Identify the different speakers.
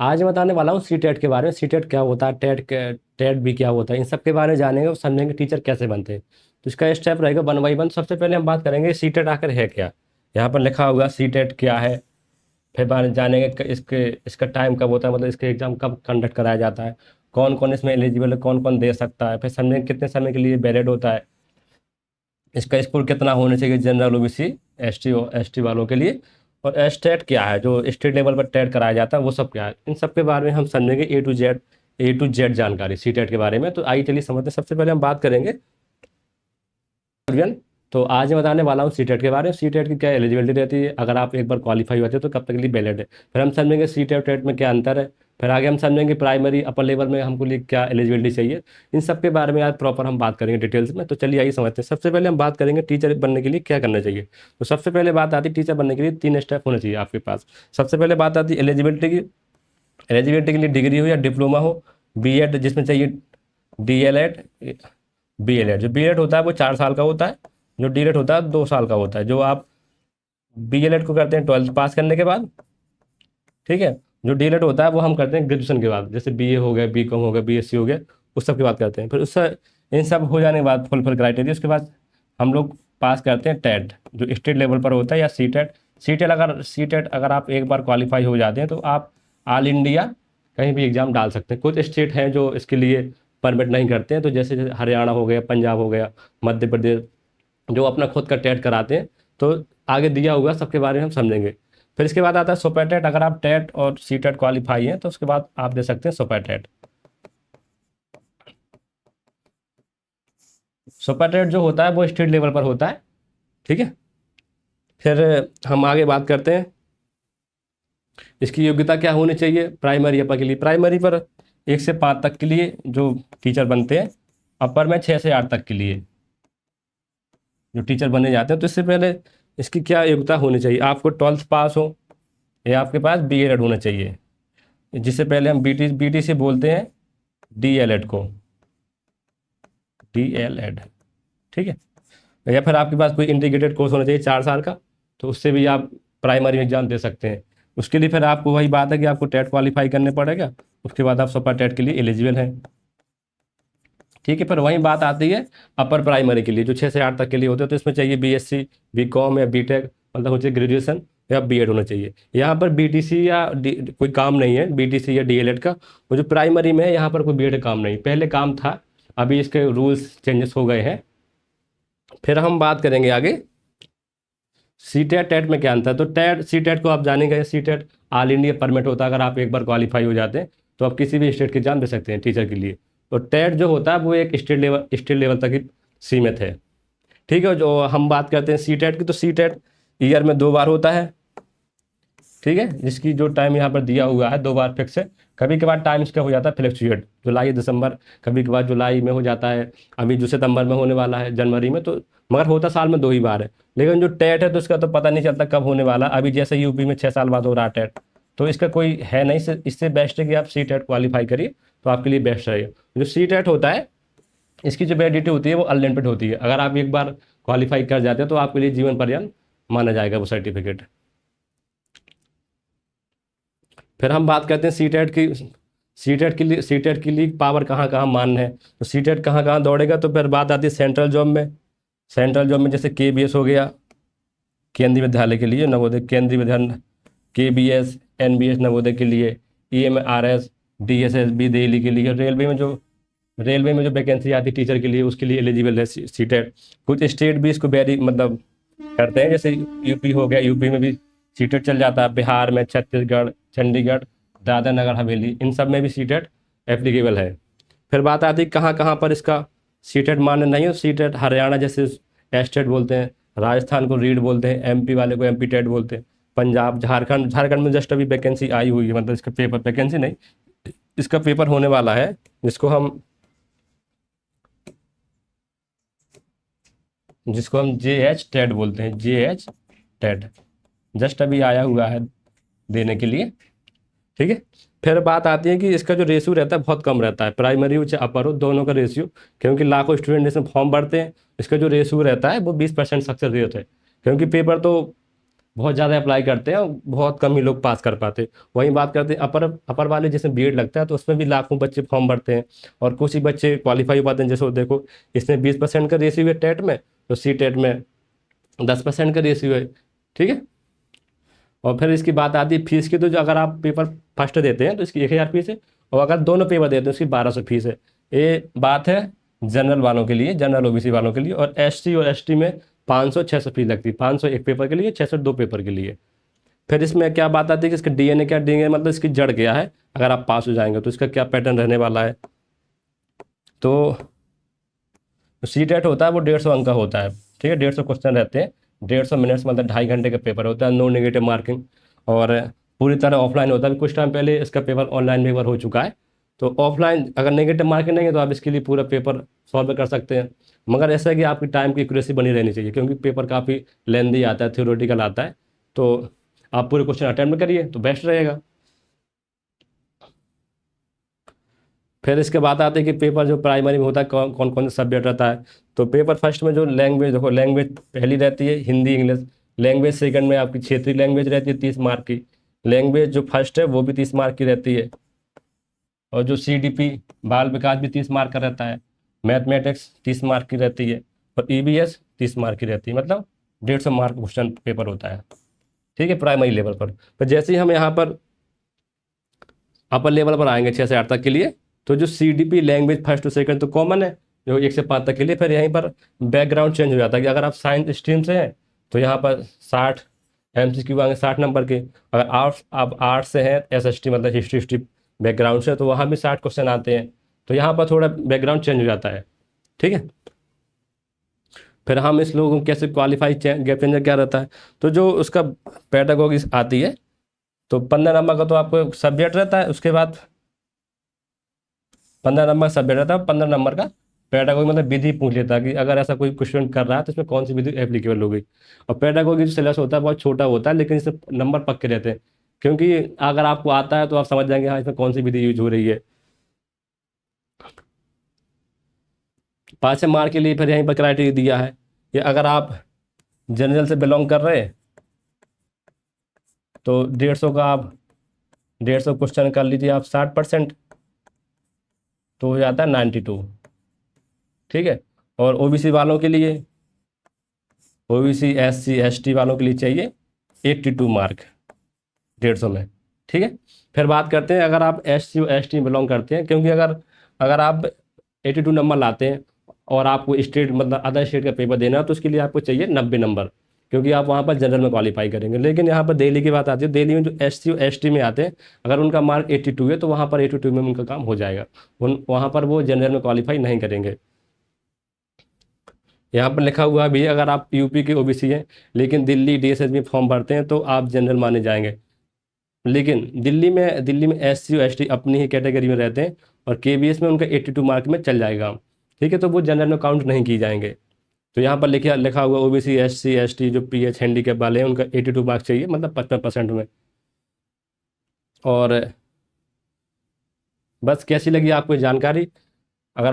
Speaker 1: आज मैं बताने वाला हूँ सी टेट के बारे में। सी टेट क्या होता है, टेट भी क्या होता है, इन सब के बारे में जानेंगे और समझेंगे टीचर कैसे बनते हैं। तो इसका स्टेप रहेगा 1 बाई 1। सबसे पहले हम बात करेंगे सी टेट आखिर है क्या। यहाँ पर लिखा होगा सी टेट क्या है। फिर बारे में जानेंगे इसके इसका टाइम कब होता है, मतलब इसके एग्जाम कब कंडक्ट कराया जाता है, कौन कौन इसमें एलिजिबल है, कौन कौन दे सकता है। फिर समझेंगे कितने समय के लिए वैलिड होता है, इसका स्कोर कितना होना चाहिए जनरल ओबीसी एसटी वालों के लिए, और स्टेट क्या है जो स्टेट लेवल पर टेट कराया जाता है वो सब क्या है। इन सब के बारे में हम समझेंगे ए टू जेड जानकारी सी टेट के बारे में। तो आइए चलिए समझते हैं। सबसे पहले हम बात करेंगे तो आज मैं बताने वाला हूँ सी टेट के बारे में। सी टेट की क्या एलिजिबिलिटी रहती है, अगर आप एक बार क्वालिफाई होते हैं तो कब तक के लिए वैलिड है। फिर हम समझेंगे सी टेट टेट में क्या अंतर है। फिर आगे हम समझेंगे प्राइमरी अपर लेवल में हमको लिए क्या एलिजिबिलिटी चाहिए। इन सब के बारे में आज प्रॉपर हम बात करेंगे डिटेल्स में। तो चलिए आइए समझते हैं। सबसे पहले हम बात करेंगे टीचर बनने के लिए क्या करना चाहिए। तो सबसे पहले बात आती है टीचर बनने के लिए 3 स्टेप होना चाहिए आपके पास। सबसे पहले बात आती है एलिजिबिलिटी की। एलिजिबिलिटी के लिए डिग्री हो या डिप्लोमा हो, बीएड जिसमें चाहिए, डीएलएड, बीएलएड। जो बीएड होता है वो 4 साल का होता है, जो डीएलएड होता है 2 साल का होता है। जो आप बीएलएड को करते हैं 12th पास करने के बाद, ठीक है। जो डीएलएड होता है वो हम करते हैं ग्रेजुएशन के बाद, जैसे बीए हो गया, बीकॉम हो गया, बीएससी हो गया, उस सब की बात करते हैं। फिर उससे इन सब हो जाने के बाद फुल क्राइटेरिया, उसके बाद हम लोग पास करते हैं टेट जो स्टेट लेवल पर होता है, या सी टेट। सी टेट अगर आप एक बार क्वालिफाई हो जाते हैं तो आप ऑल इंडिया कहीं भी एग्ज़ाम डाल सकते हैं। कुछ स्टेट हैं जो इसके लिए परमिट नहीं करते हैं, तो जैसे जैसे हरियाणा हो गया, पंजाब हो गया, मध्य प्रदेश, जो अपना खुद का टेट कराते हैं। तो आगे दिया हुआ सबके बारे में हम समझेंगे। फिर इसके बाद आता है सुपर टेट। अगर आप टेट और सी टेट क्वालिफाई हैं तो उसके बाद आप दे सकते हैं सुपर टेट। सुपर टेट जो होता है वो स्टेट लेवल पर होता है, ठीक है। फिर हम आगे बात करते हैं इसकी योग्यता क्या होनी चाहिए प्राइमरी अपर के लिए। प्राइमरी पर 1 से 5 तक के लिए जो टीचर बनते हैं, अपर में 6 से 8 तक के लिए जो टीचर बने जाते हैं। तो इससे पहले इसकी क्या योग्यता होनी चाहिए, आपको 12th पास हो या आपके पास बीएड होना चाहिए, जिससे पहले हम बीटीसी बोलते हैं डीएलएड को, डीएलएड, ठीक है। या फिर आपके पास कोई इंटीग्रेटेड कोर्स होना चाहिए 4 साल का, तो उससे भी आप प्राइमरी एग्जाम दे सकते हैं। उसके लिए फिर आपको वही बात है कि आपको टेट क्वालिफाई करने पड़ेगा, उसके बाद आप सुपर टेट के लिए एलिजिबल हैं, ठीक है। पर वही बात आती है अपर प्राइमरी के लिए जो 6 से 8 तक के लिए होते हैं। तो इसमें चाहिए बीएससी, बीकॉम या बीटेक, मतलब हो चाहिए ग्रेजुएशन या बीएड होना चाहिए। यहाँ पर बीटीसी या कोई काम नहीं है, बीटीसी या डीएलएड का। वो जो प्राइमरी में है यहाँ पर कोई बीएड काम नहीं, पहले काम था, अभी इसके रूल्स चेंजेस हो गए हैं। फिर हम बात करेंगे आगे सी टेट टेट में क्या अंतर है। तो सी टेट को आप जानेंगे, C TET all India permit होता है। अगर आप एक बार क्वालिफाई हो जाते हैं तो आप किसी भी स्टेट के एग्जाम दे सकते हैं टीचर के लिए। तो टेट जो होता है वो एक स्टेट लेवल तक ही सीमित है, ठीक है। जो हम बात करते हैं सी टेट की, तो सी टेट ईयर में 2 बार होता है, ठीक है। जिसकी जो टाइम यहाँ पर दिया हुआ है 2 बार फिक्स है। कभी कभार टाइम इसका हो जाता है फ्लक्चुएट, जुलाई दिसंबर, कभी कभार जुलाई में हो जाता है, अभी जो सितंबर में होने वाला है, जनवरी में। तो मगर होता साल में 2 ही बार है। लेकिन जो टेट है तो इसका तो पता नहीं चलता कब होने वाला। अभी जैसे यूपी में 6 साल बाद हो रहा है टेट, तो इसका कोई है नहीं। इससे बेस्ट है कि आप सी टेट क्वालिफाई करिए, तो आपके लिए बेस्ट रहेगा। जो सी टेट होता है इसकी जो वैलिडिटी होती है वो अनलिमिटेड होती है। अगर आप एक बार क्वालिफाई कर जाते हैं तो आपके लिए जीवन पर्यंत माना जाएगा वो सर्टिफिकेट। फिर हम बात करते हैं सी टेट के लिए पावर कहाँ कहाँ मान है। तो सी टेट कहाँ कहाँ दौड़ेगा, तो फिर बात आती है सेंट्रल जॉब में। सेंट्रल जॉब में जैसे केबीएस हो गया, केंद्रीय विद्यालय के लिए नवोदय, केंद्रीय विद्यालय, केबीएस, एनबीएस नवोदय के लिए, ईएमआरएस, डीएसएसबी दिल्ली के लिए। रेलवे में जो वैकेंसी आती है टीचर के लिए, उसके लिए एलिजिबल है सी टेट। कुछ स्टेट भी इसको वेरी मतलब करते हैं, जैसे यूपी हो गया, यूपी में भी सी टेट चल जाता है। बिहार में, छत्तीसगढ़, चंडीगढ़, दादरा नगर हवेली, इन सब में भी सी टेट एप्लीकेबल है। फिर बात आती है कहाँ कहाँ पर इसका सी टेट मान्य नहीं हो। सी टेट हरियाणा जैसे एस्टेट बोलते हैं, राजस्थान को रीड बोलते हैं, एमपी वाले को एमपी टेट बोलते हैं, पंजाब, झारखंड में जस्ट अभी वैकेंसी आई हुई है, मतलब इसका पेपर, वैकेंसी नहीं, इसका पेपर होने वाला है, जिसको हम जेएच टेट बोलते हैं, जेएच टेट जस्ट अभी आया हुआ है देने के लिए, ठीक है। फिर बात आती है कि इसका जो रेशियो रहता है बहुत कम रहता है, प्राइमरी हो चाहे अपर हो, दोनों का रेशियो, क्योंकि लाखों स्टूडेंट इसमें फॉर्म भरते हैं। इसका जो रेशियो रहता है वो 20% सक्सेस रेट है, क्योंकि पेपर तो बहुत ज़्यादा अप्लाई करते हैं और बहुत कम ही लोग पास कर पाते। वहीं बात करते हैं अपर अपर वाले, जिसमें बीएड लगता है तो उसमें भी लाखों बच्चे फॉर्म भरते हैं और कुछ ही बच्चे क्वालिफाई हो पाते हैं। जैसे वो देखो, इसमें 20% का रेशियो है टेट में, तो सी टेट में 10% का रेशियो है। ठीक है। और फिर इसकी बात आती है फीस की, तो जो अगर आप पेपर फर्स्ट देते हैं तो इसकी 1,000 फीस है, और अगर दोनों पेपर देते हैं उसकी 1,200 फीस है। ये बात है जनरल वालों के लिए, जनरल ओबीसी वालों के लिए। और एससी और एसटी में 500-600 फीस लगती है, 500 एक पेपर के लिए, 600 दो पेपर के लिए। फिर इसमें क्या बात आती है कि इसका डीएनए क्या, डीएनए मतलब इसकी जड़ क्या है, अगर आप पास हो जाएंगे तो इसका क्या पैटर्न रहने वाला है। तो सी टेट होता है वो 150 अंक का होता है। ठीक है, 150 क्वेश्चन रहते हैं, 150 मिनट्स मतलब 2.5 घंटे का पेपर होता है, नो नेगेटिव मार्किंग। और पूरी तरह ऑफलाइन होता है। कुछ टाइम पहले इसका पेपर ऑनलाइन पेपर हो चुका है। तो ऑफलाइन अगर नेगेटिव मार्किंग नहीं है तो आप इसके लिए पूरा पेपर सॉल्व कर सकते हैं। मगर ऐसा है कि आपकी टाइम की एक्यूरेसी बनी रहनी चाहिए, क्योंकि पेपर काफ़ी लेंदी आता है, थ्योरेटिकल आता है। तो आप पूरे क्वेश्चन अटेम्प्ट करिए तो बेस्ट रहेगा। फिर इसके बाद आते हैं कि पेपर जो प्राइमरी में होता है कौन कौन से सब्जेक्ट रहता है। तो पेपर फर्स्ट में जो लैंग्वेज, देखो लैंग्वेज पहली रहती है हिंदी इंग्लिश। लैंग्वेज सेकंड में आपकी क्षेत्रीय लैंग्वेज रहती है 30 मार्क की। लैंग्वेज जो फर्स्ट है वो भी 30 मार्क की रहती है। और जो सीडीपी बाल विकास भी 30 मार्क का रहता है। मैथमेटिक्स 30 मार्क की रहती है। और ईवीएस 30 मार्क की रहती है, मतलब 150 मार्क क्वेश्चन पेपर होता है। ठीक है, प्राइमरी लेवल पर। तो जैसे ही हम यहाँ पर अपर लेवल पर आएंगे 6 से 8 तक के लिए, तो जो CDP language first to second तो कॉमन है, जो 1 से 5 तक के लिए। फिर यहीं पर बैकग्राउंड चेंज हो जाता है कि अगर आप साइंस स्ट्रीम से हैं तो यहाँ पर 60 एमसीक्यू आएंगे 60 नंबर के। अगर आर्ट्स, आप आर्ट्स से हैं, एसएसटी मतलब हिस्ट्री बैकग्राउंड से, तो वहाँ भी 60 क्वेश्चन आते हैं। तो यहाँ पर थोड़ा बैकग्राउंड चेंज हो जाता है। ठीक है। फिर हम इस लोगों को कैसे क्वालिफाई, गैप चेंजर क्या रहता है, तो जो उसका पेडागोगी आती है, तो 15 नंबर का तो आपको सब्जेक्ट रहता है। उसके बाद 15 नंबर सब्जेक्ट रहता है, 15 नंबर का पेडागोगी मतलब विधि पूछ लेता है कि अगर ऐसा कोई क्वेश्चन कर रहा है तो इसमें कौन सी विधि एप्लीकेबल होगी। और पेडागोगी जो सिलेबस होता है बहुत छोटा होता है, लेकिन इसमें नंबर पक्के रहते हैं, क्योंकि अगर आपको आता है तो आप समझ जाएंगे हाँ इसमें कौन सी विधि यूज हो रही है। 5 मार्क के लिए फिर यहीं पर क्राइटेरिया दिया है कि अगर आप जनरल से बिलोंग कर रहे हैं तो 150 का आप 150 क्वेश्चन कर लीजिए आप 60%, तो हो जाता है 92। ठीक है। और ओबीसी वालों के लिए, ओबीसी एससी एसटी वालों के लिए चाहिए 82 मार्क 150 में। ठीक है। फिर बात करते हैं अगर आप एससी और एसटी में बिलोंग करते हैं, क्योंकि अगर अगर आप 82 नंबर लाते हैं और आपको स्टेट मतलब अदर स्टेट का पेपर देना है तो उसके लिए आपको चाहिए 90 नंबर, क्योंकि आप वहाँ पर जनरल में क्वालिफाई करेंगे। लेकिन यहाँ पर दिल्ली की बात आती है, दिल्ली में जो एससी और एसटी में आते हैं, अगर उनका मार्क 82 है तो वहाँ पर 82 में उनका काम हो जाएगा। वहाँ पर वो जनरल में क्वालिफाई नहीं करेंगे। यहाँ पर लिखा हुआ भी है अगर आप यूपी के ओबीसी हैं लेकिन दिल्ली डीएसएस में फॉर्म भरते हैं तो आप जनरल माने जाएंगे। लेकिन दिल्ली में एससी और एसटी अपनी ही कैटेगरी में रहते हैं और केवीएस में उनका 82 मार्क में चल जाएगा। ठीक है, तो वो जनरल में काउंट नहीं की जाएंगे। तो यहाँ पर लिखा लिखा हुआ ओबीसी एससी एसटी जो पीएच हैंडीकैप वाले हैं उनका 82 मार्क्स चाहिए, मतलब 55% में। और बस कैसी लगी आपको ये जानकारी? अगर आप